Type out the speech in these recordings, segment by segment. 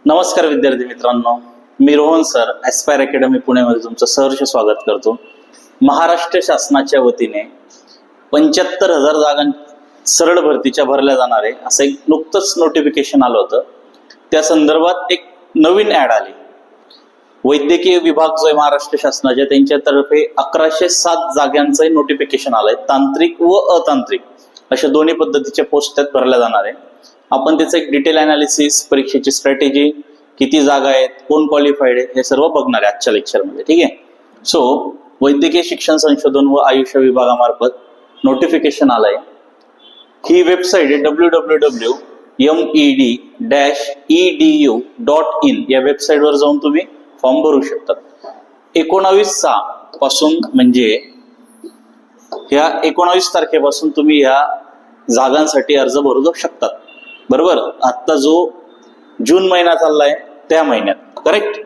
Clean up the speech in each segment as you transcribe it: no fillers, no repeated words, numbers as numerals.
नमस्कार विद्यार्थी मित्रांनो, मी रोहन सर ॲस्पायर अकॅडमी पुणेमध्ये तुमचं सहर्ष स्वागत करतो. महाराष्ट्र शासनाच्या वतीने 75,000 जागां सरळ भरतीच्या भरल्या जाणार आहे असं एक नुकतंच नोटिफिकेशन आलं होतं. त्या संदर्भात एक नवीन ॲड आली. वैद्यकीय विभाग जो आहे महाराष्ट्र शासनाच्या त्यांच्यातर्फे 1107 जागांचं नोटिफिकेशन आलंय. तांत्रिक व अतांत्रिक अशा दोन्ही पद्धतीच्या पोस्ट त्यात भरल्या जाणार आहे. आपण त्याचं एक डिटेल अनालिसिस, परीक्षेची स्ट्रॅटेजी, किती जागा आहेत, कोण क्वालिफाईड आहे, हे सर्व बघणार आहे आजच्या लेक्चरमध्ये. ठीक आहे. सो वैद्यकीय शिक्षण संशोधन व आयुष विभागामार्फत नोटिफिकेशन आलंय. ही वेबसाईट आहे www.med-edu.in या वेबसाईटवर जाऊन तुम्ही फॉर्म भरू शकता. 19/6 पासून म्हणजे ह्या 19 तारखेपासून तुम्ही ह्या जागांसाठी अर्ज भरू शकतात. बरोबर. आता जो जून महिना चाललाय त्या महिन्यात, करेक्ट.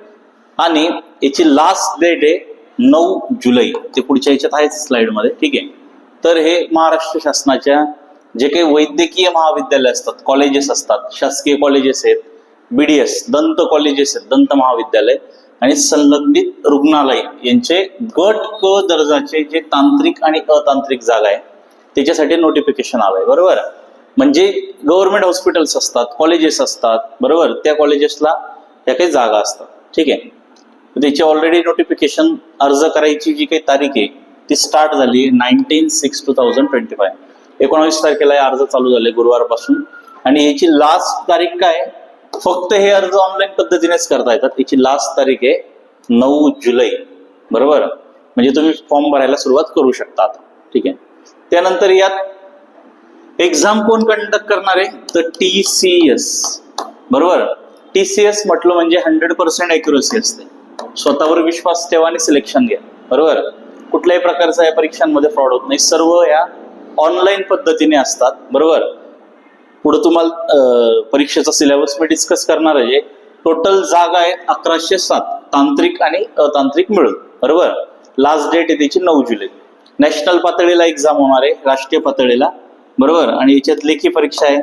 आणि याची लास्ट डेट आहे 9 जुलै. ते पुढच्या याच्यात आहे स्लाइड मध्ये. ठीक आहे. तर हे महाराष्ट्र शासनाच्या जे काही वैद्यकीय महाविद्यालय असतात, कॉलेजेस असतात, शासकीय कॉलेजेस आहेत, BDS दंत कॉलेजेस आहेत, दंत महाविद्यालय आणि संलग्नित रुग्णालय यांचे गट क दर्जाचे जे तांत्रिक आणि अतांत्रिक जागा आहे त्याच्यासाठी नोटिफिकेशन आलंय. बरोबर. म्हणजे गव्हर्नमेंट हॉस्पिटल्स असतात, कॉलेजेस असतात, बरोबर, त्या कॉलेजेसला त्या काही जागा असतात. ठीक आहे. त्याची ऑलरेडी नोटिफिकेशन अर्ज करायची जी काही तारीख आहे ती स्टार्ट झाली 19/6/2025. 19 तारखेला अर्ज चालू झाले गुरुवारपासून. आणि याची लास्ट तारीख काय, फक्त हे अर्ज ऑनलाईन पद्धतीनेच करता येतात. याची लास्ट तारीख आहे 9 जुलै. बरोबर. म्हणजे तुम्ही फॉर्म भरायला सुरुवात करू शकता. ठीक आहे. त्यानंतर यात एक्झाम कोण कंडक्ट करणार आहे तर TCS. बरोबर. TCS म्हटलं म्हणजे 100% ॲक्युरसी असते. स्वतःवर विश्वास ठेवा आणि सिलेक्शन घ्या. बरोबर. कुठल्याही प्रकारचा या परीक्षांमध्ये फ्रॉड होत नाही. सर्व या ऑनलाईन पद्धतीने असतात. बरोबर. पुढे तुम्हाला परीक्षेचा सिलेबस मी डिस्कस करणार आहे. टोटल जागा आहेत 1107 तांत्रिक आणि अतांत्रिक मिळून. बरोबर. लास्ट डेट आहे त्याची 9 जुलै. नॅशनल पातळीला एक्झाम होणार आहे, राष्ट्रीय पातळीला. बरोबर. आणि याच्यात लेखी परीक्षा आहे,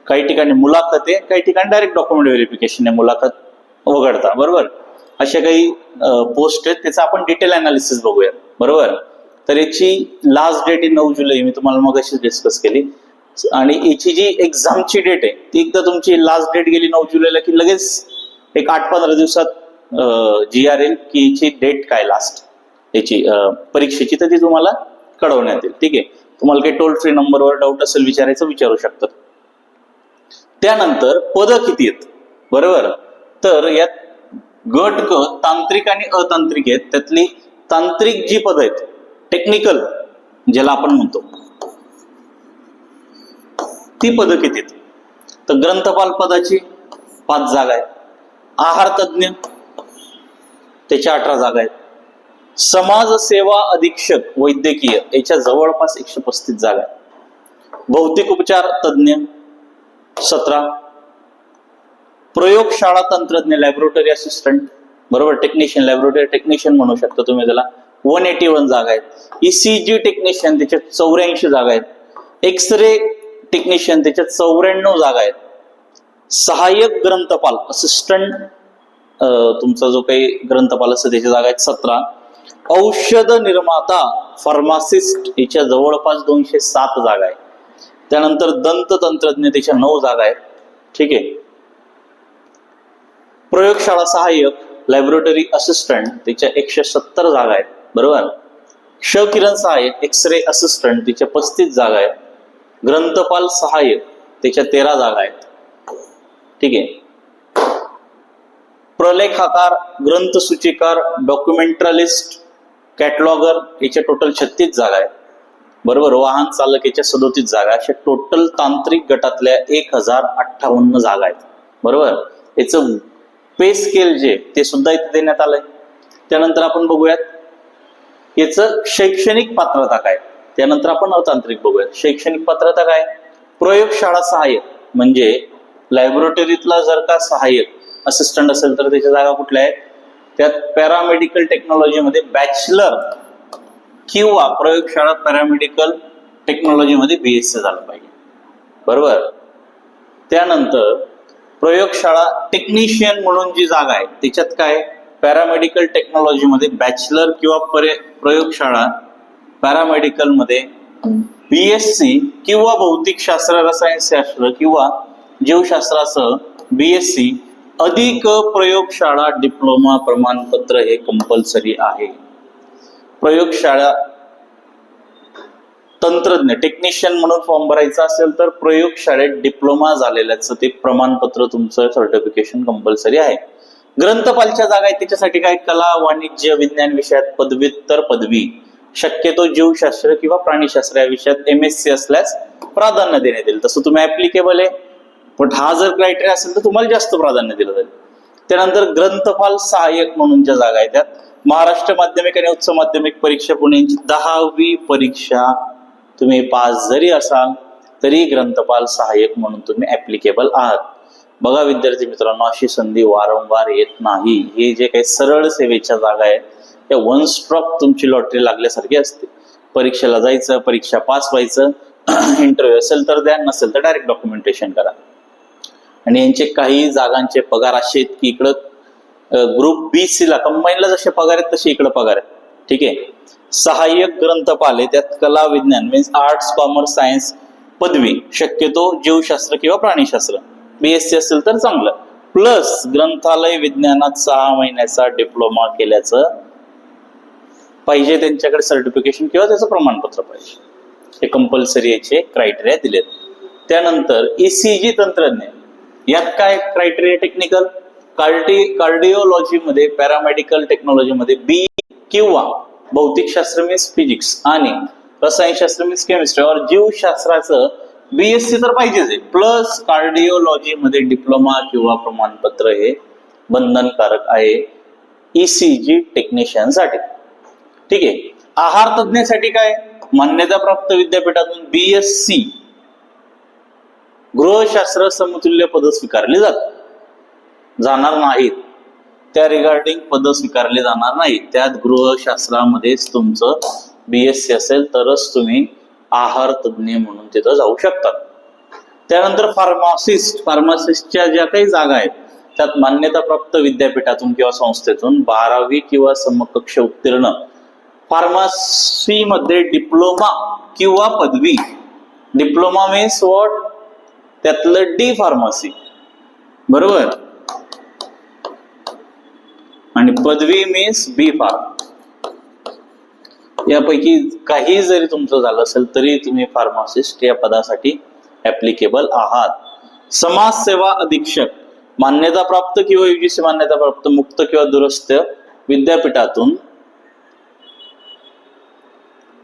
काही ठिकाणी मुलाखत आहे, काही ठिकाणी डायरेक्ट डॉक्युमेंट व्हेरिफिकेशन आहे, मुलाखत वगळता. बरोबर. अशा काही पोस्ट आहेत, त्याचा आपण डिटेल अनालिसिस बघूया. बरोबर. तर याची लास्ट डेट आहे 9 जुलै. मी तुम्हाला मग अशीच डिस्कस केली. आणि याची जी एक्झामची डेट आहे ती एकदा तुमची लास्ट डेट गेली 9 जुलैला की लगेच एक 8-15 दिवसात GR येईल की याची डेट काय लास्ट याची परीक्षेची, तर ती तुम्हाला कळवण्यात येईल. ठीक आहे. तुम्हाला काही टोल फ्री नंबरवर डाऊट असेल विचारायचं विचारू शकतात. त्यानंतर पद किती आहेत. बरोबर. तर यात गट क तांत्रिक आणि अतांत्रिक आहेत. त्यातली तांत्रिक जी पद आहेत, टेक्निकल ज्याला आपण म्हणतो, ती पद किती आहेत तर ग्रंथपाल पदाची 5 जागा आहेत. आहार तज्ञ त्याच्या 18 जागा आहेत. समाजसेवा अधीक्षक वैद्यकीय याच्या जवळपास 135 जागा आहेत. भौतिक उपचार तज्ञ 17. प्रयोगशाळा तंत्रज्ञ लॅबोरेटरी असिस्टंट, बरोबर, टेक्निशियन, लॅबोरेटरी टेक्निशियन म्हणू शकता तुम्ही त्याला, 181 जागा आहेत. ECG टेक्निशियन त्याच्यात 84 जागा आहेत. एक्सरे टेक्निशियन त्याच्यात 94 जागा आहेत. सहाय्यक ग्रंथपाल असिस्टंट तुमचा जो काही ग्रंथपाल असतो त्याच्या जागा आहेत 17. औषध निर्माता फार्मासिस्ट याच्या जवळपास 207 जागा आहेत. त्यानंतर दंत तंत्रज्ञ त्याच्या 9 जागा आहेत. ठीक आहे. प्रयोगशाळा सहाय्यक लॅबोरेटरी असिस्टंट त्याच्या 170 जागा आहेत. बरोबर. क्षकिरण सहाय्यक एक्सरे असिस्टंट त्याच्या 35 जागा आहेत. ग्रंथपाल सहाय्यक त्याच्या 13 जागा आहेत. ठीक आहे. प्रलेखाकार, ग्रंथसूचीकार, डॉक्युमेंटलिस्ट, कॅटलॉगर याच्या टोटल 36 जागा आहेत. बरोबर. वाहन चालक याच्या 37 जागा. अशा टोटल तांत्रिक गटातल्या 1058 जागा आहेत. बरोबर. याचं पे स्केल जे ते सुद्धा इथे देण्यात आलंय. त्यानंतर आपण बघूयात याचं शैक्षणिक पात्रता काय. त्यानंतर आपण अतांत्रिक बघूयात. शैक्षणिक पात्रता काय, प्रयोगशाळा सहाय्यक म्हणजे लॅबोरेटरीतला जर का सहाय्यक असिस्टंट असेल तर त्याच्या जागा कुठल्या आहेत, त्यात पॅरामेडिकल टेक्नॉलॉजीमध्ये बॅचलर किंवा प्रयोगशाळा पॅरामेडिकल टेक्नॉलॉजीमध्ये BSc झालं पाहिजे. बरोबर. त्यानंतर प्रयोगशाळा टेक्निशियन म्हणून जी जागा आहे त्याच्यात काय पॅरामेडिकल टेक्नॉलॉजी मध्ये बॅचलर किंवा प्रयोगशाळा पॅरामेडिकल मध्ये बीएससी किंवा भौतिकशास्त्र रसायनशास्त्र किंवा जीवशास्त्रासह बीएससी अधिक प्रयोगशाळा डिप्लोमा प्रमाणपत्र हे कंपल्सरी आहे. प्रयोगशाळा तंत्रज्ञ टेक्निशियन म्हणून फॉर्म भरायचा असेल तर प्रयोगशाळेत डिप्लोमा झालेल्याचं ते प्रमाणपत्र तुमचं सर्टिफिकेशन कंपल्सरी आहे. ग्रंथपालच्या जागा आहेत त्याच्यासाठी काय कला वाणिज्य विज्ञान विषयात पदव्युत्तर पदवी शक्यतो जीवशास्त्र किंवा प्राणीशास्त्र या विषयात MSc असल्यास प्राधान्य देण्यात येईल. तसं तुम्ही ऍप्लिकेबल आहे पण हा जर क्रायटेरिया असेल तर तुम्हाला जास्त प्राधान्य दिलं जाईल. त्यानंतर ग्रंथपाल सहाय्यक म्हणून ज्या जागा आहेत त्यात महाराष्ट्र माध्यमिक आणि उच्च माध्यमिक परीक्षा पुणे यांची 10वी परीक्षा तुम्ही पास जरी असाल तरी ग्रंथपाल सहाय्यक म्हणून तुम्ही ऍप्लिकेबल आहात. बघा विद्यार्थी मित्रांनो अशी संधी वारंवार येत नाही. हे जे काही सरळ सेवेच्या जागा आहेत त्या वन स्ट्रॉक तुमची लॉटरी लागल्यासारखी असते. परीक्षेला जायचं परीक्षा पास व्हायचं इंटरव्ह्यू असेल तर द्या नसेल तर डायरेक्ट डॉक्युमेंटेशन करा. आणि यांचे काही जागांचे पगार असे आहेत की इकडं ग्रुप BC ला कंबाईनला जसे पगार आहेत तसे इकडे पगार आहेत. ठीक आहे. सहाय्यक ग्रंथपाल आहे त्यात कला विज्ञान मीन्स आर्ट्स कॉमर्स सायन्स पदवी शक्यतो जीवशास्त्र किंवा प्राणीशास्त्र BSc असेल तर चांगलं प्लस ग्रंथालय विज्ञानात 6 महिन्याचा डिप्लोमा केल्याचं पाहिजे त्यांच्याकडे सर्टिफिकेशन किंवा त्याचं प्रमाणपत्र पाहिजे. हे कंपल्सरी याचे क्रायटेरिया दिलेत. त्यानंतर ECG तंत्रज्ञ यात काय क्रायटेरिया टेक्निकल कार्डिओलॉजी मध्ये पॅरामेडिकल टेक्नॉलॉजी मध्ये B किंवा भौतिकशास्त्र मीन्स फिजिक्स आणि रसायनशास्त्र मीन्स केमिस्ट्री और जीवशास्त्राचं BSc तर पाहिजेच आहे प्लस कार्डिओलॉजी मध्ये डिप्लोमा किंवा प्रमाणपत्र हे बंधनकारक आहे ECG टेक्निशियन साठी. ठीक आहे. आहार तज्ञासाठी काय मान्यताप्राप्त विद्यापीठातून BSc गृहशास्त्र समतुल्य पद स्वीकारली जाणार नाहीत. त्या रिगार्डिंग पद स्वीकारले जाणार नाहीत. त्यात गृहशास्त्रामध्येच तुमचं BSc असेल तरच तुम्ही आहार तज्ञ म्हणून तिथं जाऊ शकतात. त्यानंतर फार्मासिस्टच्या ज्या काही जागा आहेत त्यात मान्यताप्राप्त विद्यापीठातून किंवा संस्थेतून 12वी किंवा समकक्ष उत्तीर्ण फार्मसी मध्ये डिप्लोमा किंवा पदवी डिप्लोमा मीन्स व्हॉट त्यातलं D फार्मसी बरोबर आणि पदवी मीन्स B फार्म यापैकी काही जरी तुमचं झालं असेल तरी तुम्ही फार्मासिस्ट या पदासाठी ऍप्लिकेबल आहात. समाजसेवा अधीक्षक मान्यताप्राप्त किंवा UGC मान्यताप्राप्त मुक्त किंवा दुरस्थ विद्यापीठातून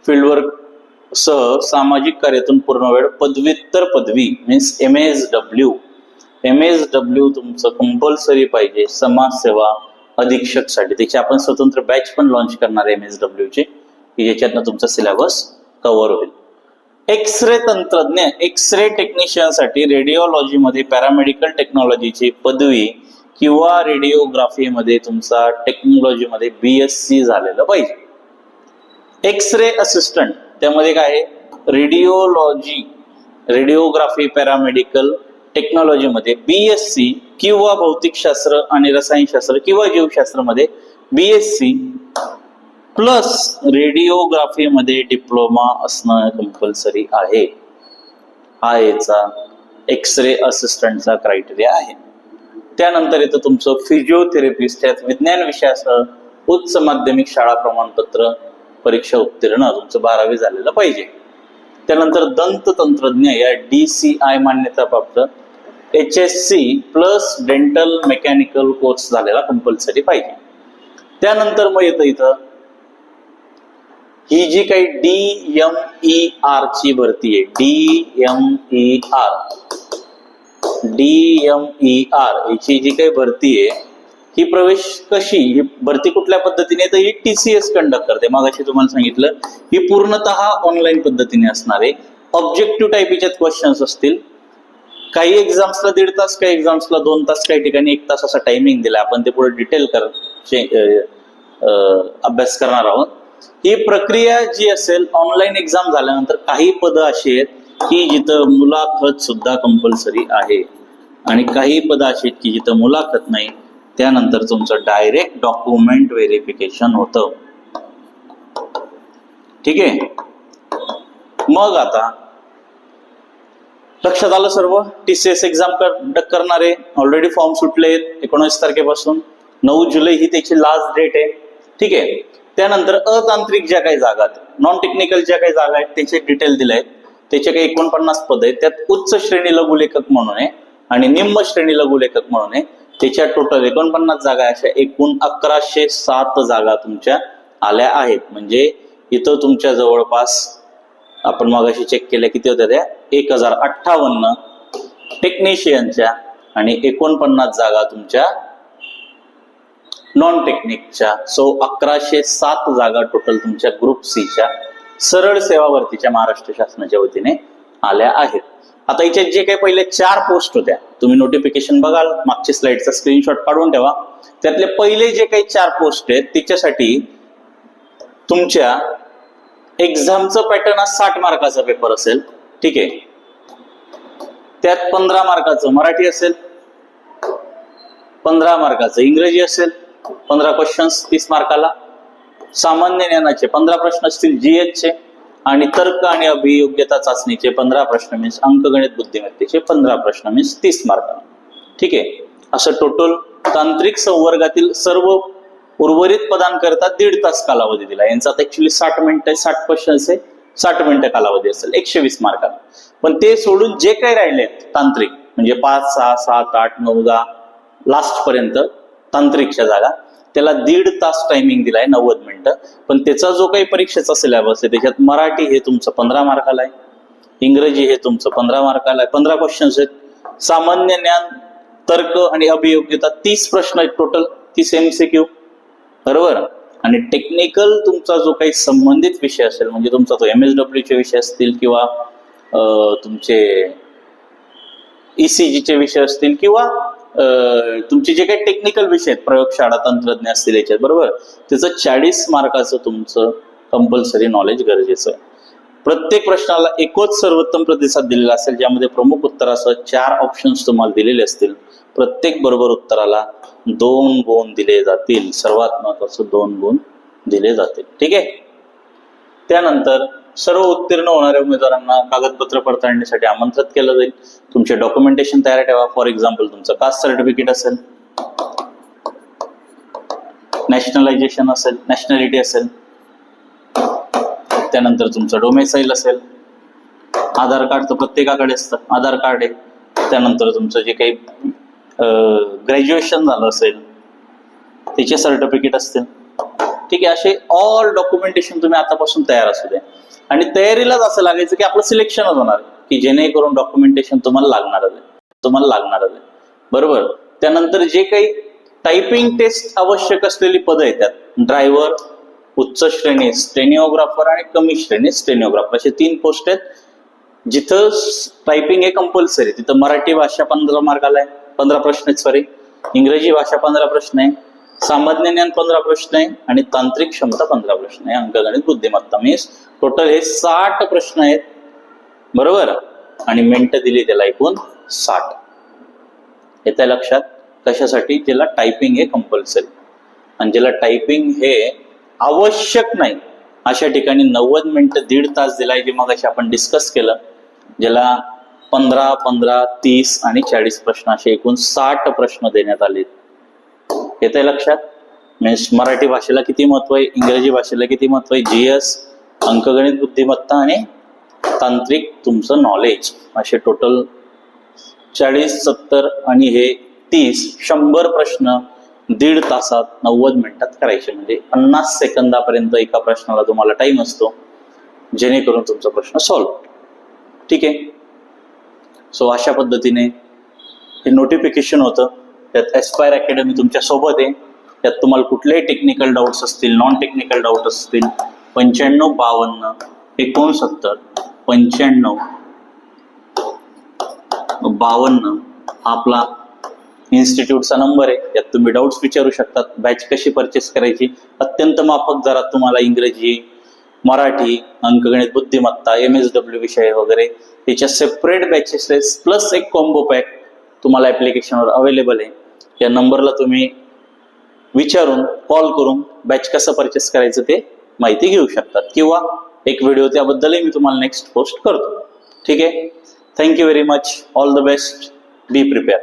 फील्डवर्क सह सामाजिक कार्यातून पूर्ण वेळ पदव्युत्तर पदवी मीन्स MSW तुमचं कंपल्सरी पाहिजे समाजसेवा अधीक्षक साठी. त्याची आपण स्वतंत्र बॅच पण लॉन्च करणार आहे MSW ची की ज्याच्यातनं तुमचा सिलेबस कव्हर होईल. एक्सरे तंत्रज्ञ एक्सरे टेक्निशियन साठी रेडिओलॉजी मध्ये पॅरामेडिकल टेक्नॉलॉजीची पदवी किंवा रेडिओग्राफी मध्ये तुमचा टेक्नॉलॉजी मध्ये BSc झालेलं पाहिजे. एक्सरे असिस्टंट त्यामध्ये काय आहे रेडिओग्राफी पॅरामेडिकल टेक्नॉलॉजी मध्ये BSc किंवा भौतिकशास्त्र आणि रसायनशास्त्र किंवा जीवशास्त्र मध्ये BSc प्लस रेडिओग्राफी मध्ये डिप्लोमा असणं कंपल्सरी आहे. हा याचा एक्सरे असिस्टंटचा क्रायटेरिया आहे. त्यानंतर येतं तुमचं फिजिओथेरपिस्ट त्यात विज्ञान विषयासह उच्च माध्यमिक शाळा प्रमाणपत्र परीक्षा उत्तीर्ण तुमचं 12वी झालेलं पाहिजे. त्यानंतर दंत तंत्रज्ञ या DCI मान्यताप्राप्त HSC plus dental mechanical course झालेला कंपल्सरी पाहिजे. त्यानंतर मग येतं इथं ही जी काही DMER ची भरती आहे DMER याची जी काही भरती आहे ही प्रवेश कशी ही भरती कुठल्या पद्धतीने तर ही TCS कंडक्ट करते. मागाशी तुम्हाला सांगितलं ही पूर्णतः ऑनलाईन पद्धतीने असणार आहे. ऑब्जेक्टिव्ह टाईप याच्यात क्वेश्चन्स असतील. काही एक्झाम्सला 1.5 तास काही एक्झाम्सला 2 तास काही ठिकाणी 1 तास असा टायमिंग दिला. आपण ते पुढे डिटेल अभ्यास करणार आहोत. ही प्रक्रिया जी असेल ऑनलाईन एक्झाम झाल्यानंतर काही पद अशी आहेत की जिथं मुलाखत सुद्धा कंपल्सरी आहे. आणि काही पद अशी आहेत की जिथं मुलाखत नाही, त्यानंतर तुमचं डायरेक्ट डॉक्युमेंट व्हेरिफिकेशन होतं. ठीक आहे. मग आता लक्षात आलं सर्व. TCS एक्झाम कंडक्ट करणारे ऑलरेडी फॉर्म सुटले आहेत 19 तारखेपासून. 9 जुलै ही त्याची लास्ट डेट आहे. ठीक आहे. त्यानंतर अतांत्रिक ज्या काही जागा आहेत, नॉन टेक्निकल ज्या काही जागा आहेत त्याचे डिटेल दिले आहेत. त्याचे काही 49 पद आहेत. त्यात उच्च श्रेणी लघुलेखक म्हणून आहे आणि निम्न श्रेणी लघुलेखक म्हणून आहे. त्याच्या टोटल 49 जागा अशा एकूण 1107 जागा तुमच्या आल्या आहेत. म्हणजे इथं तुमच्या जवळपास आपण मगाशी चेक केल्या किती होत्या त्या 1058 टेक्निशियनच्या आणि 49 जागा तुमच्या नॉन टेक्निकच्या. सो 1107 जागा टोटल तुमच्या ग्रुप सी च्या सरळ सेवा भरतीच्या महाराष्ट्र शासनाच्या वतीने आल्या आहेत. आता याच्यात जे काही पहिले 4 पोस्ट होत्या, तुम्ही नोटिफिकेशन बघाल, मागच्या स्लाइडचा स्क्रीनशॉट काढून ठेवा. त्यातले पहिले जे काही 4 पोस्ट आहेत त्याच्यासाठी तुमच्या एक्झामचं पॅटर्न हा 60 मार्काचा पेपर असेल. ठीक आहे. त्यात 15 मार्काचं मराठी असेल, 15 मार्काचं इंग्रजी असेल, 15 क्वेश्चन्स 30 मार्काला. सामान्य ज्ञानाचे 15 प्रश्न असतील GH चे आणि तर्क आणि अभियोग्यता चाचणीचे 15 प्रश्न मीन्स अंकगणित बुद्धिमत्तेचे 15 प्रश्न मीन्स 30 मार्काला. ठीक आहे. असं टोटल तांत्रिक संवर्गातील सर्व उर्वरित पदांकरता 1.5 तास कालावधी दिला. यांचा आता ऍक्च्युली 60 मिनिटं 60 क्वेश्चन्स आहे, 60 मिनिटं कालावधी असेल 120 मार्काला. पण ते सोडून जे काही राहिले तांत्रिक म्हणजे 5, 6, 7, 8, 9, 10 लास्ट पर्यंत तांत्रिकच्या जागा, त्याला 1.5 तास टायमिंग दिलाय 90 मिनिटं. पण त्याचा जो काही परीक्षेचा सिलेबस आहे त्याच्यात मराठी हे तुमचं 15 मार्काला आहे, इंग्रजी हे तुमचं 15 मार्काला आहे, 15 क्वेश्चन्स आहेत. सामान्य ज्ञान, तर्क आणि अभियोग्यता 30 प्रश्न आहेत टोटल, 30 MCQ. बरोबर. आणि टेक्निकल तुमचा जो काही संबंधित विषय असेल म्हणजे तुमचा तो MSW चे विषय असतील किंवा तुमचे ECG चे विषय असतील किंवा तुमचे जे काही टेक्निकल विषय आहेत, प्रयोगशाळा तंत्रज्ञ असतील याच्यात, बरोबर, त्याचं 40 मार्काचं तुमचं कंपल्सरी नॉलेज गरजेचं आहे. प्रत्येक प्रश्नाला एकच सर्वोत्तम प्रतिसाद दिलेला असेल, ज्यामध्ये प्रमुख उत्तरासह 4 ऑप्शन्स तुम्हाला दिलेले असतील. प्रत्येक बरोबर उत्तराला 2 गुण दिले जातील. सर्वात महत्वाचं 2 गुण दिले जातील. ठीक आहे. त्यानंतर सर्व उत्तीर्ण होणाऱ्या उमेदवारांना कागदपत्र पडताळणीसाठी आमंत्रित केलं जाईल. तुमचे डॉक्युमेंटेशन तयार ठेवा. फॉर एक्झाम्पल तुमचं कास्ट सर्टिफिकेट असेल, नॅशनलायझेशन असेल, नॅशनॅलिटी असेल, त्यानंतर तुमचं डोमेसाईल असेल, आधार कार्ड तर प्रत्येकाकडे असतं, आधार कार्ड आहे. त्यानंतर तुमचं जे काही ग्रॅज्युएशन झालं असेल त्याचे सर्टिफिकेट असतील. ठीक आहे. असे ऑल डॉक्युमेंटेशन तुम्ही आतापासून तयार असू द्या. आणि तयारीलाच असं लागायचं की आपलं सिलेक्शनच होणार की जेणेकरून डॉक्युमेंटेशन तुम्हाला लागणारच आहे. बरोबर. त्यानंतर जे काही टायपिंग टेस्ट आवश्यक असलेली पदं आहेत त्यात ड्रायव्हर, उच्च श्रेणी स्टेनिओग्राफर आणि कमी श्रेणी स्टेनिओग्राफर असे 3 पोस्ट आहेत. जिथं टायपिंग हे कंपल्सरी, तिथं मराठी भाषा 15 मार्काला आहे, 15 प्रश्न आहेत. सॉरी, इंग्रजी भाषा 15 प्रश्न आहे, सामान्य ज्ञान 15 प्रश्न आहे आणि तांत्रिक क्षमता 15 प्रश्न आहे, अंकगणित बुद्धिमत्ता मीन्स टोटल हे 60 प्रश्न आहेत. बरोबर. आणि मिनिटं दिली त्याला एकूण 60. येत्या लक्षात. कशासाठी? ज्याला टायपिंग हे कंपल्सरी आणि ज्याला टायपिंग हे आवश्यक नाही अशा ठिकाणी 90 मिनिटं 1.5 तास दिलाय, जे मग आपण डिस्कस केलं. ज्याला 15, 15, 30 आणि 40 प्रश्न असे एकूण 60 प्रश्न देण्यात आले. येतंय लक्षात. मीन्स मराठी भाषेला किती महत्व आहे, इंग्रजी भाषेला किती महत्व आहे, GS, अंकगणित बुद्धिमत्ता आणि तांत्रिक तुमचं नॉलेज असे टोटल 40, 70 आणि हे 30, 100 प्रश्न 1.5 तासात 90 मिनिटात करायचे. म्हणजे 50 सेकंदापर्यंत एका प्रश्नाला तुम्हाला टाइम असतो, जेणेकरून तुमचा प्रश्न सॉल्व्ह. ठीक आहे. सो अशा पद्धतीने हे नोटिफिकेशन होतं. त्यात एस्पायर अकॅडमी तुमच्या सोबत आहे. त्यात तुम्हाला कुठलेही टेक्निकल डाऊट्स असतील, नॉन टेक्निकल डाऊट असतील, 95 52 69 95 52 आपला इन्स्टिट्यूटचा नंबर आहे. यात तुम्ही डाऊट्स विचारू शकतात. बॅच कशी परचेस करायची, अत्यंत माफक दरात तुम्हाला इंग्रजी, मराठी, अंकगणित बुद्धिमत्ता, MSW विषय वगैरे त्याच्या सेपरेट बॅचेस प्लस एक कॉम्बो पॅक तुम्हाला ॲप्लिकेशनवर अवेलेबल आहे. या नंबरला तुम्ही विचारून कॉल करून बॅच कसं परचेस करायचं ते माहिती घेऊ शकतात, किंवा एक व्हिडिओ त्याबद्दलही मी तुम्हाला नेक्स्ट पोस्ट करतो. ठीक आहे. Thank you very much. All the best. Be prepare.